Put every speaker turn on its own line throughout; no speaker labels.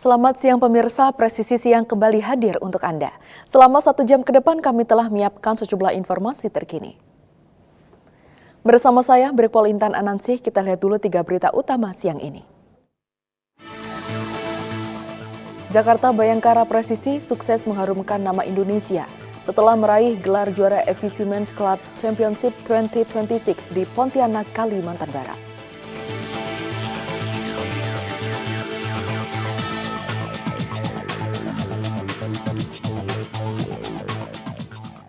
Selamat siang pemirsa, Presisi Siang kembali hadir untuk Anda. Selama 1 jam ke depan kami telah menyiapkan sejumlah informasi terkini. Bersama saya, Brigpol Intan Anansih, kita lihat dulu 3 berita utama siang ini. Jakarta Bayangkara Presisi sukses mengharumkan nama Indonesia setelah meraih gelar juara FVC Men's Club Championship 2026 di Pontianak, Kalimantan Barat.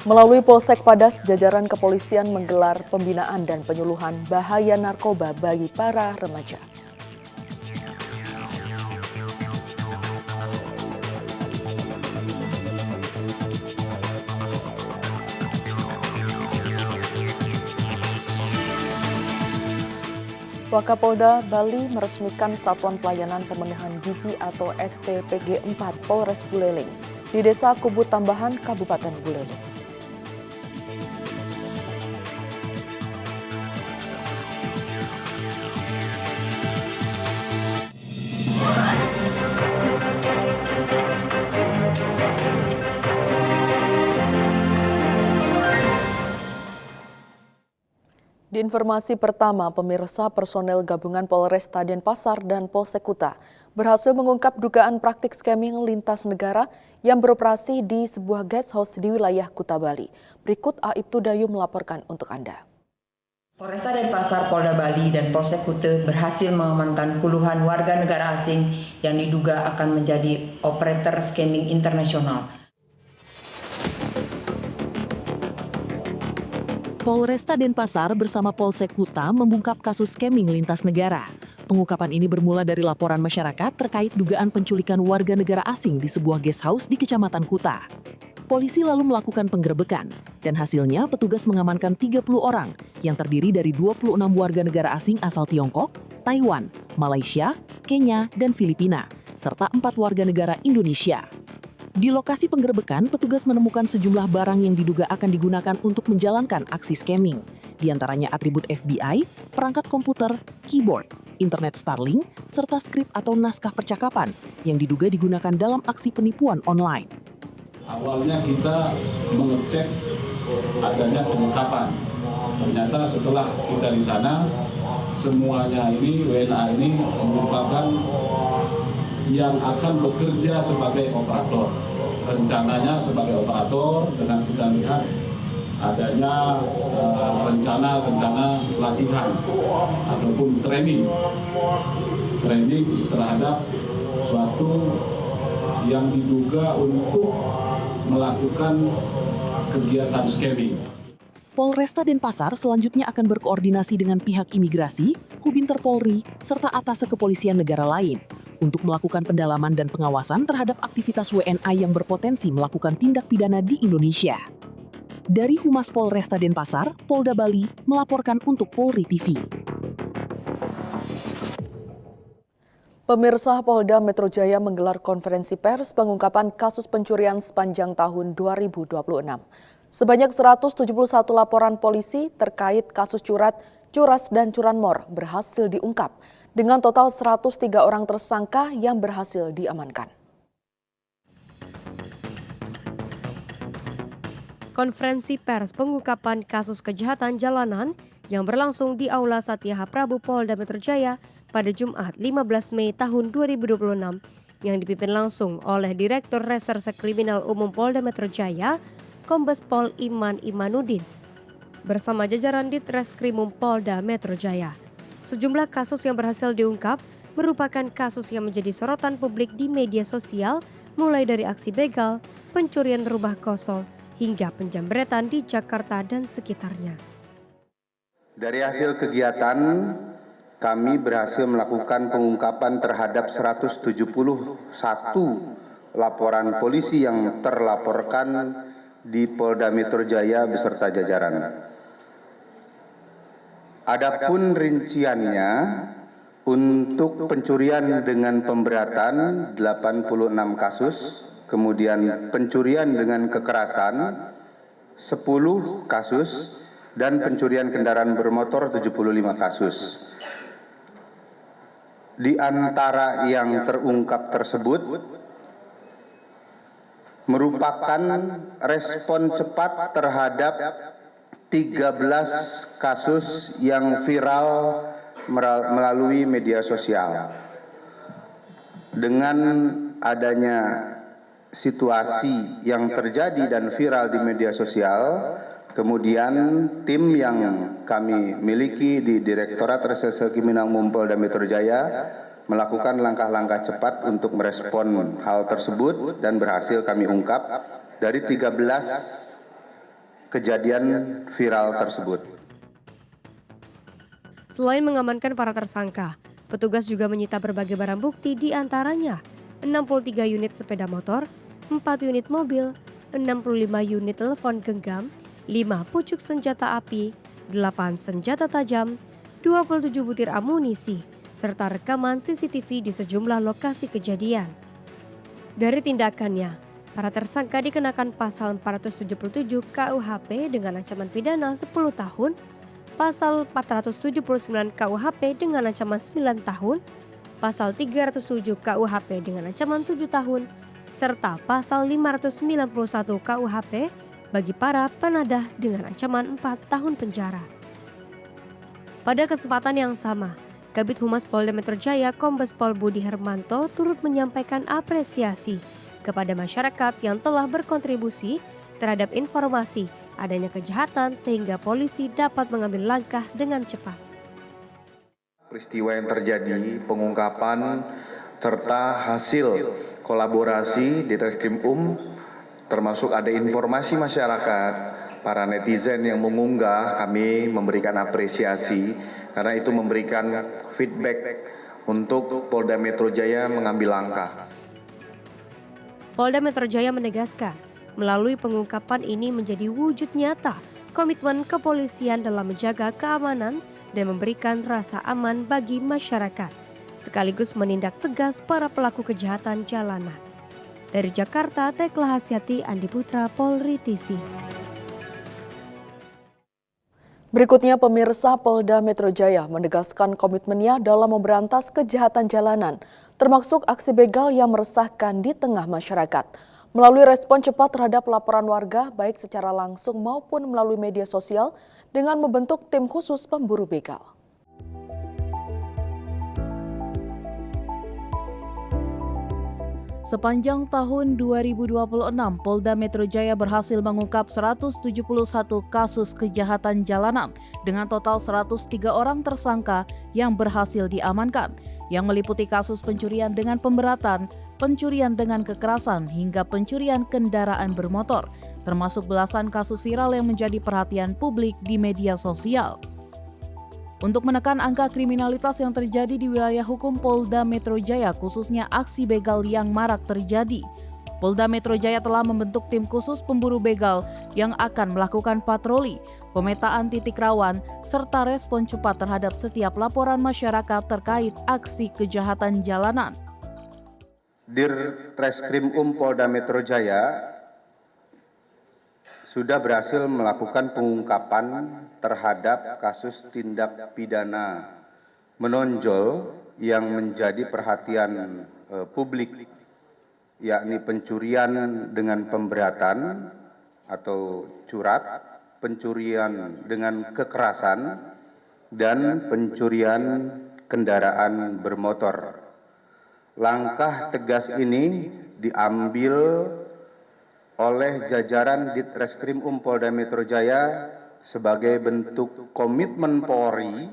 Melalui Polsek Padas, jajaran kepolisian menggelar pembinaan dan penyuluhan bahaya narkoba bagi para remaja. Wakapolda Bali meresmikan Satuan Pelayanan Pemenuhan Gizi atau SPPG 4 Polres Buleleng di Desa Kubu Tambahan, Kabupaten Buleleng. Di informasi pertama, pemirsa, personel gabungan Polresta Denpasar dan Polsek Kuta berhasil mengungkap dugaan praktik scamming lintas negara yang beroperasi di sebuah guest house di wilayah Kuta Bali. Berikut Aibtu Dayu melaporkan untuk Anda.
Polresta Denpasar, Polda Bali, dan Polsek Kuta berhasil mengamankan puluhan warga negara asing yang diduga akan menjadi operator scamming internasional.
Polresta Denpasar bersama Polsek Kuta membungkap kasus scamming lintas negara. Pengungkapan ini bermula dari laporan masyarakat terkait dugaan penculikan warga negara asing di sebuah guest house di Kecamatan Kuta. Polisi lalu melakukan penggerebekan, dan hasilnya petugas mengamankan 30 orang yang terdiri dari 26 warga negara asing asal Tiongkok, Taiwan, Malaysia, Kenya, dan Filipina, serta 4 warga negara Indonesia. Di lokasi penggerebekan, petugas menemukan sejumlah barang yang diduga akan digunakan untuk menjalankan aksi scamming. Di antaranya atribut FBI, perangkat komputer, keyboard, internet Starlink, serta skrip atau naskah percakapan yang diduga digunakan dalam aksi penipuan online.
Awalnya kita mengecek adanya pengungkapan. Ternyata setelah kita di sana, semuanya ini, WNA ini merupakan yang akan bekerja sebagai operator. Rencananya sebagai operator dengan kita lihat adanya rencana pelatihan ataupun training terhadap suatu yang diduga untuk melakukan kegiatan scamming.
Polresta Denpasar selanjutnya akan berkoordinasi dengan pihak imigrasi, Hubinter Polri, serta atas kepolisian negara lain untuk melakukan pendalaman dan pengawasan terhadap aktivitas WNA yang berpotensi melakukan tindak pidana di Indonesia. Dari Humas Polresta Denpasar, Polda Bali melaporkan untuk Polri TV.
Pemirsa, Polda Metro Jaya menggelar konferensi pers pengungkapan kasus pencurian sepanjang tahun 2026. Sebanyak 171 laporan polisi terkait kasus curas dan curanmor berhasil diungkap, dengan total 103 orang tersangka yang berhasil diamankan.
Konferensi pers pengungkapan kasus kejahatan jalanan yang berlangsung di Aula Satyaha Prabu Polda Metro Jaya pada Jumat 15 Mei tahun 2026 yang dipimpin langsung oleh Direktur Reserse Kriminal Umum Polda Metro Jaya, Kombes Pol Iman Imanuddin, bersama jajaran Ditreskrimum Polda Metro Jaya. Sejumlah kasus yang berhasil diungkap merupakan kasus yang menjadi sorotan publik di media sosial, mulai dari aksi begal, pencurian rumah kosong, hingga penjambretan di Jakarta dan sekitarnya.
Dari hasil kegiatan, kami berhasil melakukan pengungkapan terhadap 171 laporan polisi yang terlaporkan di Polda Metro Jaya beserta jajaran. Adapun rinciannya, untuk pencurian dengan pemberatan 86 kasus, kemudian pencurian dengan kekerasan 10 kasus, dan pencurian kendaraan bermotor 75 kasus. Di antara yang terungkap tersebut merupakan respon cepat terhadap 13 kasus yang viral melalui media sosial. Dengan adanya situasi yang terjadi dan viral di media sosial, kemudian tim yang kami miliki di Direktorat Reserse Kriminal Umum Polda Metro Jaya melakukan langkah-langkah cepat untuk merespon hal tersebut dan berhasil kami ungkap dari 13 kejadian viral tersebut.
Selain mengamankan para tersangka, petugas juga menyita berbagai barang bukti, di antaranya 63 unit sepeda motor, 4 unit mobil, 65 unit telepon genggam, 5 pucuk senjata api, 8 senjata tajam, 27 butir amunisi, serta rekaman CCTV di sejumlah lokasi kejadian. Dari tindakannya, para tersangka dikenakan pasal 477 KUHP dengan ancaman pidana 10 tahun, pasal 479 KUHP dengan ancaman 9 tahun, pasal 307 KUHP dengan ancaman 7 tahun, serta pasal 591 KUHP bagi para penadah dengan ancaman 4 tahun penjara. Pada kesempatan yang sama, Kabid Humas Polda Metro Jaya Kombes Pol Budi Hermanto turut menyampaikan apresiasi kepada masyarakat yang telah berkontribusi terhadap informasi adanya kejahatan sehingga polisi dapat mengambil langkah dengan cepat.
Peristiwa yang terjadi, pengungkapan, serta hasil kolaborasi di Reskrim termasuk ada informasi masyarakat, para netizen yang mengunggah, kami memberikan apresiasi karena itu memberikan feedback untuk Polda Metro Jaya mengambil langkah.
Polda Metro Jaya menegaskan, melalui pengungkapan ini menjadi wujud nyata komitmen kepolisian dalam menjaga keamanan dan memberikan rasa aman bagi masyarakat, sekaligus menindak tegas para pelaku kejahatan jalanan. Dari Jakarta, Tekla Hasyati, Andi Putra, Polri TV.
Berikutnya, pemirsa, Polda Metro Jaya menegaskan komitmennya dalam memberantas kejahatan jalanan, termasuk aksi begal yang meresahkan di tengah masyarakat. Melalui respon cepat terhadap laporan warga, baik secara langsung maupun melalui media sosial, dengan membentuk tim khusus pemburu begal.
Sepanjang tahun 2026, Polda Metro Jaya berhasil mengungkap 171 kasus kejahatan jalanan dengan total 103 orang tersangka yang berhasil diamankan, yang meliputi kasus pencurian dengan pemberatan, pencurian dengan kekerasan, hingga pencurian kendaraan bermotor, termasuk belasan kasus viral yang menjadi perhatian publik di media sosial. Untuk menekan angka kriminalitas yang terjadi di wilayah hukum Polda Metro Jaya, khususnya aksi begal yang marak terjadi, Polda Metro Jaya telah membentuk tim khusus pemburu begal yang akan melakukan patroli, pemetaan titik rawan, serta respon cepat terhadap setiap laporan masyarakat terkait aksi kejahatan jalanan.
Reskrim Polda Metro Jaya sudah berhasil melakukan pengungkapan terhadap kasus tindak pidana menonjol yang menjadi perhatian publik, yakni pencurian dengan pemberatan atau curat, pencurian dengan kekerasan, dan pencurian kendaraan bermotor. Langkah tegas ini diambil oleh jajaran Ditreskrim Polda Metro Jaya sebagai bentuk komitmen Polri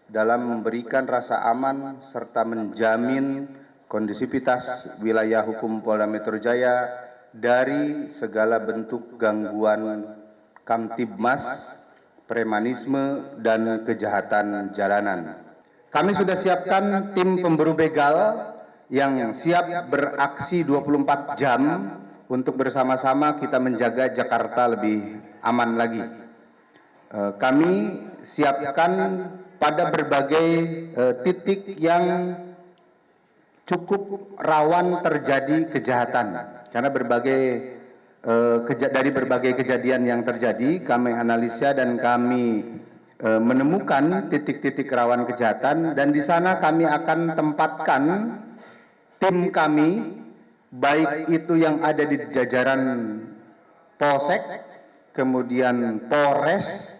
dalam memberikan rasa aman serta menjamin kondisivitas wilayah hukum Polda Metro Jaya dari segala bentuk gangguan kamtibmas, premanisme, dan kejahatan jalanan. Kami sudah siapkan tim pemburu begal yang siap beraksi 24 jam untuk bersama-sama kita menjaga Jakarta lebih aman lagi. Kami siapkan pada berbagai titik yang cukup rawan terjadi kejahatan. Karena dari berbagai kejadian yang terjadi, kami analisa dan kami menemukan titik-titik rawan kejahatan, dan di sana kami akan tempatkan tim kami, baik itu yang ada di jajaran Polsek, kemudian Polres,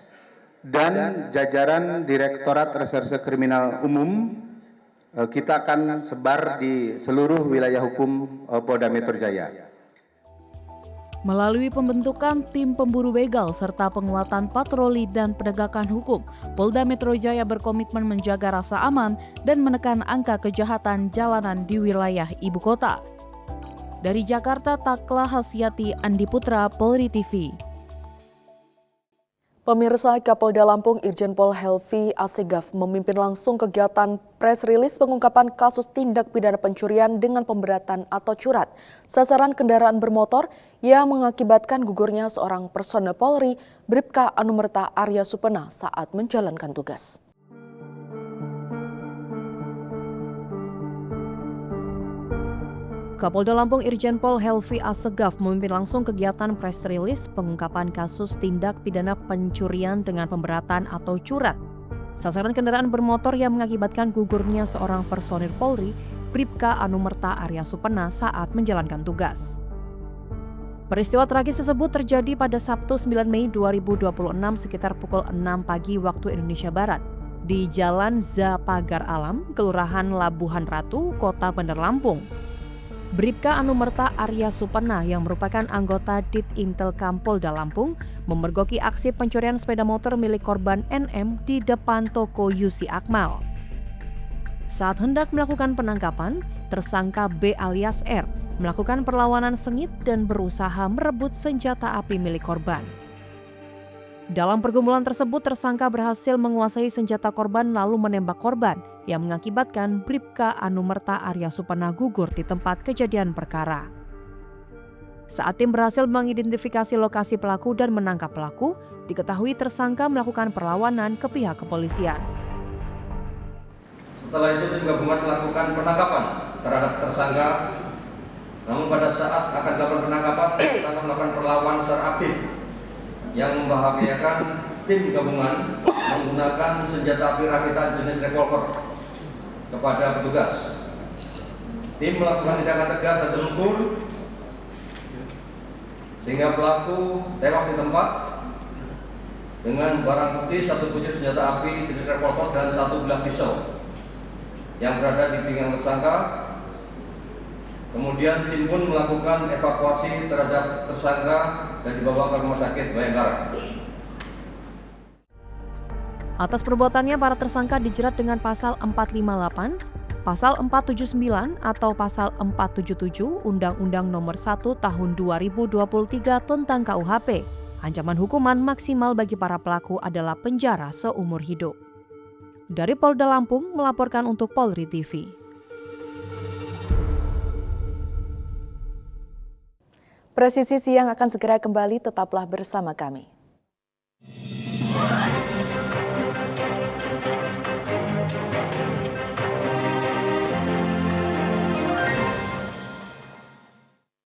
dan jajaran Direktorat Reserse Kriminal Umum. Kita akan sebar di seluruh wilayah hukum Polda Metro Jaya.
Melalui pembentukan tim pemburu begal serta penguatan patroli dan penegakan hukum, Polda Metro Jaya berkomitmen menjaga rasa aman dan menekan angka kejahatan jalanan di wilayah ibu kota. Dari Jakarta, Takla Hasyati, Andi Putra, Polri TV.
Pemirsa, Kapolda Lampung Irjen Pol Helvi Assegaf memimpin langsung kegiatan press release pengungkapan kasus tindak pidana pencurian dengan pemberatan atau curat sasaran kendaraan bermotor yang mengakibatkan gugurnya seorang personel Polri, Bribka Anumerta Arya Supena saat menjalankan tugas.
Kapolda Lampung Irjen Pol Helvi Assegaf memimpin langsung kegiatan press release pengungkapan kasus tindak pidana pencurian dengan pemberatan atau curat sasaran kendaraan bermotor yang mengakibatkan gugurnya seorang personil Polri, Bribka Anumerta Arya Supena saat menjalankan tugas. Peristiwa tragis tersebut terjadi pada Sabtu 9 Mei 2026 sekitar pukul 6 pagi waktu Indonesia Barat di Jalan Zapagar Alam, Kelurahan Labuhan Ratu, Kota Bandar Lampung. Bribka Anumerta Arya Supena yang merupakan anggota Dit Intelkam Polda Lampung memergoki aksi pencurian sepeda motor milik korban NM di depan toko Yusi Akmal. Saat hendak melakukan penangkapan, tersangka B alias R melakukan perlawanan sengit dan berusaha merebut senjata api milik korban. Dalam pergumulan tersebut, tersangka berhasil menguasai senjata korban lalu menembak korban yang mengakibatkan Bribka Anumerta Arya Supena gugur di tempat kejadian perkara. Saat tim berhasil mengidentifikasi lokasi pelaku dan menangkap pelaku, diketahui tersangka melakukan perlawanan ke pihak kepolisian.
Setelah itu tim gabungan melakukan penangkapan terhadap tersangka. Namun pada saat akan dilakukan penangkapan, tersangka melakukan perlawanan secara aktif yang membahayakan tim gabungan menggunakan senjata api rakitan jenis revolver kepada petugas. Tim melakukan tindakan tegas dan terukur sehingga pelaku tewas di tempat dengan barang bukti satu butir senjata api jenis revolver dan satu bilah pisau yang berada di pinggang tersangka. Kemudian tim pun melakukan evakuasi terhadap tersangka dan dibawa ke Rumah Sakit Bayangkara.
Atas perbuatannya, para tersangka dijerat dengan pasal 458, pasal 479 atau pasal 477 Undang-Undang Nomor 1 Tahun 2023 tentang KUHP. Ancaman hukuman maksimal bagi para pelaku adalah penjara seumur hidup. Dari Polda Lampung melaporkan untuk Polri TV.
Presisi Siang akan segera kembali, tetaplah bersama kami.